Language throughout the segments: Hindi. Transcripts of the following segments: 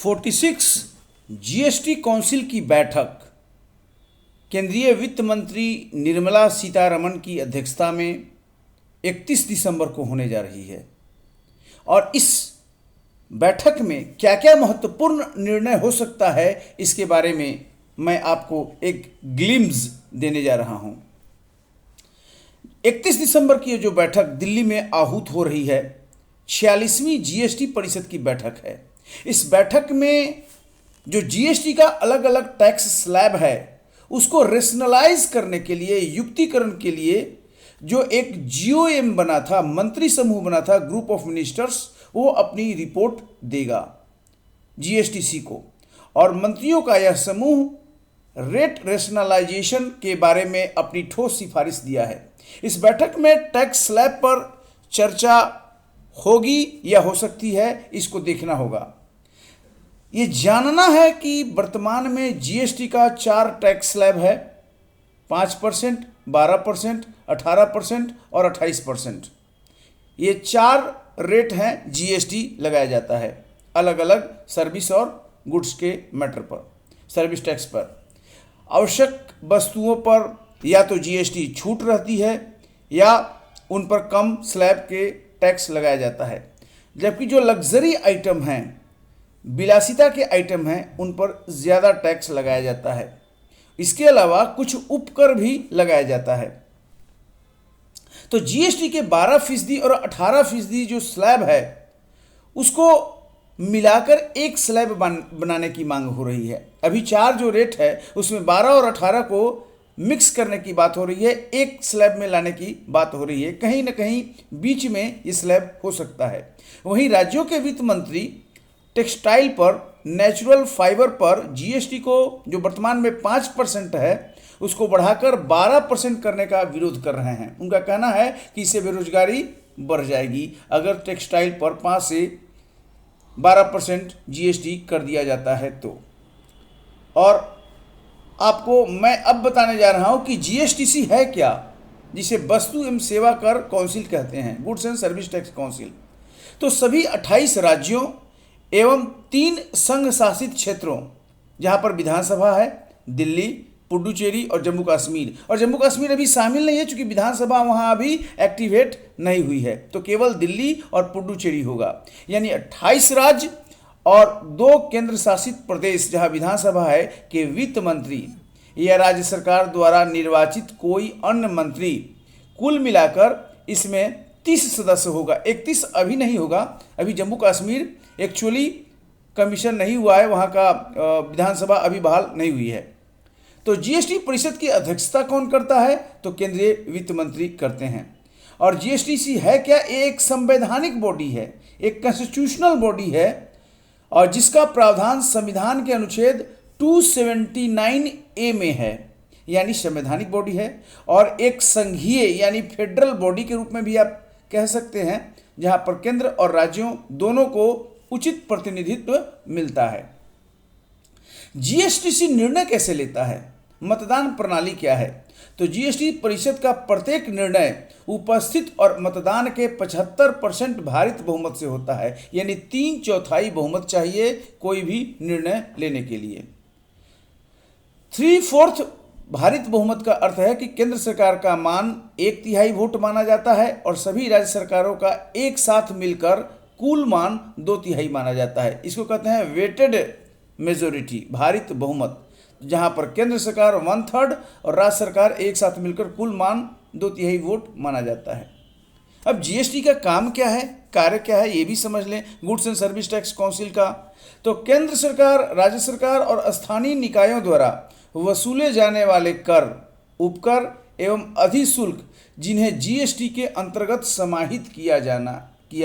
46 जीएसटी काउंसिल की बैठक केंद्रीय वित्त मंत्री निर्मला सीतारमण की अध्यक्षता में 31 दिसंबर को होने जा रही है और इस बैठक में क्या क्या महत्वपूर्ण निर्णय हो सकता है इसके बारे में मैं आपको एक ग्लिम्स देने जा रहा हूं। 31 दिसंबर की जो बैठक दिल्ली में आहूत हो रही है 46वीं जीएसटी परिषद की बैठक है। इस बैठक में जो जीएसटी का अलग अलग टैक्स स्लैब है उसको रेशनलाइज करने के लिए, युक्तिकरण के लिए जो एक जीओएम बना था, मंत्री समूह बना था, ग्रुप ऑफ मिनिस्टर्स, वो अपनी रिपोर्ट देगा जीएसटीसी को और मंत्रियों का यह समूह रेट रेशनलाइजेशन के बारे में अपनी ठोस सिफारिश दिया है। इस बैठक में टैक्स स्लैब पर चर्चा होगी या हो सकती है, इसको देखना होगा। ये जानना है कि वर्तमान में जीएसटी का 4 टैक्स स्लैब है, 5%, 12%, 18% और 28%। ये 4 रेट हैं जीएसटी लगाया जाता है अलग अलग सर्विस और गुड्स के मैटर पर, सर्विस टैक्स पर। आवश्यक वस्तुओं पर या तो जीएसटी छूट रहती है या उन पर कम स्लैब के टैक्स लगाया जाता है, जबकि जो लग्जरी आइटम हैं, विलासिता के आइटम हैं, उन पर ज़्यादा टैक्स लगाया जाता है। इसके अलावा कुछ उपकर भी लगाया जाता है। तो जीएसटी के 12% और 18% जो स्लैब है उसको मिलाकर एक स्लैब बनाने की मांग हो रही है। अभी 4 जो रेट है उसमें 12 और 18 को मिक्स करने की बात हो रही है, एक स्लैब में लाने की बात हो रही है। कहीं ना कहीं बीच में ये स्लैब हो सकता है। वहीं राज्यों के वित्त मंत्री टेक्सटाइल पर, नेचुरल फाइबर पर जीएसटी को जो वर्तमान में 5% है उसको बढ़ाकर 12% करने का विरोध कर रहे हैं। उनका कहना है कि इससे बेरोजगारी बढ़ जाएगी अगर टेक्सटाइल पर 5 से 12% जीएसटी कर दिया जाता है तो। और आपको मैं अब बताने जा रहा हूं कि जीएसटीसी है क्या, जिसे वस्तु एवं सेवा कर काउंसिल कहते हैं, goods and service tax council. तो सभी 28 राज्यों एवं 3 संघ शासित क्षेत्रों जहां पर विधानसभा है, दिल्ली, पुडुचेरी और जम्मू कश्मीर, और जम्मू कश्मीर अभी शामिल नहीं है क्योंकि विधानसभा वहां अभी एक्टिवेट नहीं हुई है, तो केवल दिल्ली और पुडुचेरी होगा। यानी 28 राज्य और 2 केंद्र शासित प्रदेश जहां विधानसभा है के वित्त मंत्री या राज्य सरकार द्वारा निर्वाचित कोई अन्य मंत्री, कुल मिलाकर इसमें 30 सदस्य होगा। 31 अभी नहीं होगा, अभी जम्मू कश्मीर एक्चुअली कमीशन नहीं हुआ है, वहाँ का विधानसभा अभी बहाल नहीं हुई है। तो जीएसटी परिषद की अध्यक्षता कौन करता है? तो केंद्रीय वित्त मंत्री करते हैं। और जीएसटीसी है क्या? एक संवैधानिक बॉडी है, एक कॉन्स्टिट्यूशनल बॉडी है और जिसका प्रावधान संविधान के अनुच्छेद 279A में है, यानी संवैधानिक बॉडी है। और एक संघीय यानी फेडरल बॉडी के रूप में भी आप कह सकते हैं, जहां पर केंद्र और राज्यों दोनों को उचित प्रतिनिधित्व मिलता है। जीएसटीसी निर्णय कैसे लेता है? मतदान प्रणाली क्या है? तो जीएसटी परिषद का प्रत्येक निर्णय उपस्थित और मतदान के 75% भारित बहुमत से होता है, यानी 3/4 बहुमत चाहिए कोई भी निर्णय लेने के लिए। 3/4 भारित बहुमत का अर्थ है कि केंद्र सरकार का मान 1/3 वोट माना जाता है और सभी राज्य सरकारों का एक साथ मिलकर कुल मान 2/3 माना जाता है। इसको कहते हैं वेटेड मेजोरिटी, भारित बहुमत, जहां पर केंद्र सरकार 1/3 और राज्य सरकार एक साथ मिलकर कुल मान 2/3 वोट माना जाता है। अब जीएसटी का काम क्या है, कार्य क्या है, ये भी समझ लें। Goods and service tax council का तो केंद्र सरकार, राज्य सरकार और स्थानीय निकायों द्वारा वसूले जाने वाले कर, उपकर एवं अधिशुल्क जिन्हें जीएसटी के अंतर्गत समाहित किया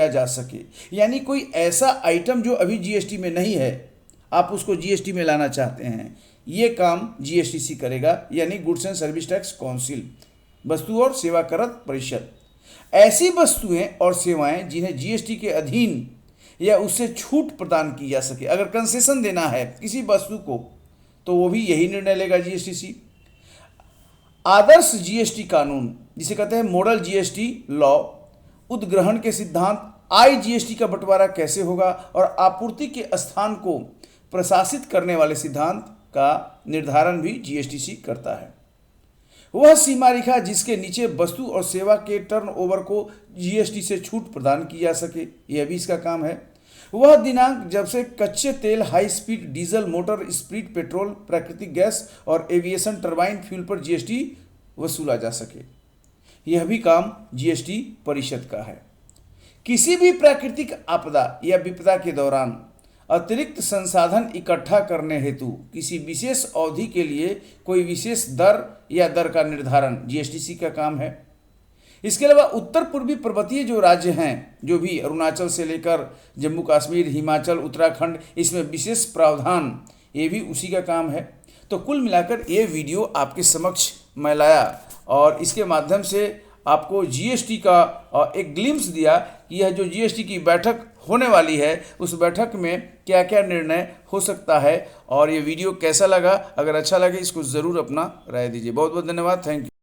जा सके, यानी कोई ऐसा आइटम जो अभी जीएसटी में नहीं है, आप उसको जीएसटी में लाना चाहते हैं, ये काम जीएसटीसी करेगा, यानी goods and service tax council, वस्तु और सेवा कर परिषद। ऐसी वस्तुएं और सेवाएं जिन्हें जीएसटी के अधीन या उससे छूट प्रदान की जा सके, अगर कंसेशन देना है किसी वस्तु को तो वो भी यही निर्णय लेगा जीएसटीसी। आदर्श जीएसटी कानून जिसे कहते हैं मॉडल जीएसटी लॉ, उद्ग्रहण के सिद्धांत, आईजीएसटी का बंटवारा कैसे होगा और आपूर्ति के स्थान को प्रशासित करने वाले सिद्धांत का निर्धारण भी जीएसटीसी करता है। वह सीमा रेखा जिसके नीचे वस्तु और सेवा के टर्नओवर को जीएसटी से छूट प्रदान की जा सके, यह भी इसका काम है। वह दिनांक जब से कच्चे तेल, high speed diesel motor, split petrol, प्राकृतिक गैस और एविएशन टरबाइन फ्यूल पर जीएसटी वसूला जा सके, यह भी काम जीएसटी परिषद का है। किसी भी प्राकृतिक आपदा या विपदा के दौरान अतिरिक्त संसाधन इकट्ठा करने हेतु किसी विशेष अवधि के लिए कोई विशेष दर या दर का निर्धारण जीएसटीसी का काम है। इसके अलावा उत्तर पूर्वी पर्वतीय जो राज्य हैं, जो भी अरुणाचल से लेकर जम्मू कश्मीर, हिमाचल, उत्तराखंड, इसमें विशेष प्रावधान, ये भी उसी का काम है। तो कुल मिलाकर ये वीडियो आपके समक्ष मैं लाया और इसके माध्यम से आपको जीएसटी का एक ग्लिम्स दिया कि यह जो जीएसटी की बैठक होने वाली है उस बैठक में क्या क्या निर्णय हो सकता है। और ये वीडियो कैसा लगा, अगर अच्छा लगे इसको ज़रूर अपना राय दीजिए। बहुत बहुत धन्यवाद, थैंक यू।